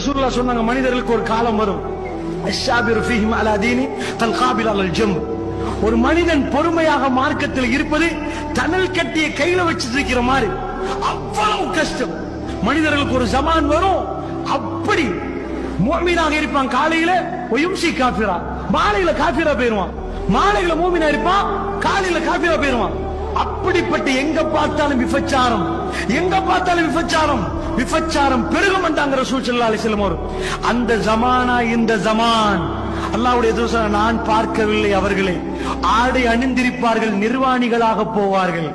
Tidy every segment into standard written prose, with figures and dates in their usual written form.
ரசூலுல்லாஹ் சொன்னாங்க, மனிதர்களுக்கு ஒரு காலம் வரும், அஷ்ஷாபிரு ஃபீஹிம் அலா தீனி கல் காபில் அலல் ஜம். ஒரு மனிதன் பொறுமையாக மார்க்கத்தில் இருப்பது தணல் கட்டிய கையில வச்சிட்டு இருக்கிற மாதிரி. அவ்வளவு கஷ்டம். மனிதர்களுக்கு ஒரு ஜமான் வரும், அப்படி முஃமினாக இருப்பான் காலையில, ஒயும்சி காஃபிரா, மாலையில காஃபிரா போயிருவான். மாலையில மூமினா இருப்பான், காலையில காஃபிரா போயிருவான். அப்படிப்பட்ட எங்க பார்த்தாலும் விபச்சாரம், எங்க பார்த்தாலும் விபச்சாரம், விபச்சாரம் பெருகும் என்றாங்க ரசூல் ஸல்லல்லாஹு அலைஹி வஸல்லம் அவர்கள். அந்த ஜமானா இந்த ஜமான். அல்லாஹ்வுடைய தூதர், நான் பார்க்கவில்லை அவர்களை. ஆடை அணிந்திருப்பார்கள், நிர்வாணிகளாக போவார்கள்.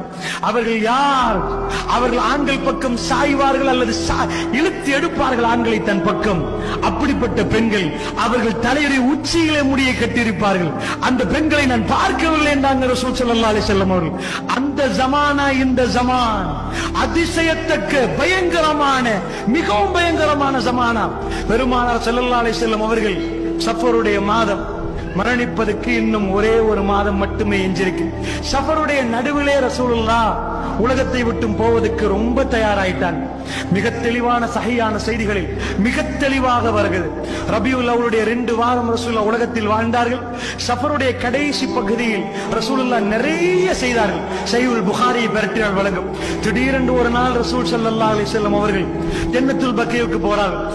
அவர்கள் யார்? அவர்கள் ஆண்கள் பக்கம் சாய்வார்கள் அல்லது இழுத்து எடுப்பார்கள் ஆண்களை தன் பக்கம். அப்படிப்பட்ட பெண்கள், அவர்கள் தலையுறை உச்சியிலே முடியை கட்டியிருப்பார்கள். அந்த பெண்களை நான் பார்க்கவில்லை என்றாங்க ரசூல் ஸல்லல்லாஹு அலைஹி வஸல்லம் அவர்கள். அந்த ஜமானா இந்த ஜமான். அதிசயத்தக்க பயங்கரமான, மிகவும் பயங்கரமான ஜமானா. பெருமானார் ஸல்லல்லாஹு அலைஹி வஸல்லம் அவர்கள் சஃபருடைய மாதம், மரணிப்பதற்கு இன்னும் ஒரே ஒரு மாதம் மட்டுமே எஞ்சிருக்கு. சஃபருடைய நடுவிலே ரசூலுல்லாஹ் உலகத்தை விட்டும் போவதற்கு ரொம்ப தயாராயிட்டாங்க. மிக தெளிவான சஹீஹான செய்திகளில் மிக தெளிவாக வருகிறது. ரபியுல் அவ்வளுடைய 2 வாரம் ரசூலுல்லாஹ் உலகத்தில் வாழ்ந்தார்கள். சஃபருடைய கடைசி பகுதியில் ரசூலுல்லாஹ் நிறைய செய்தார்கள். சஹீஹுல் புகாரியை பெரட்டினால் வழங்கும். திடீரென்று ஒரு நாள் ரசூல் ஸல்லல்லாஹு அலைஹி வஸல்லம் அவர்கள் ஜன்னத்துல் பக்கீவுக்கு போறார்கள்.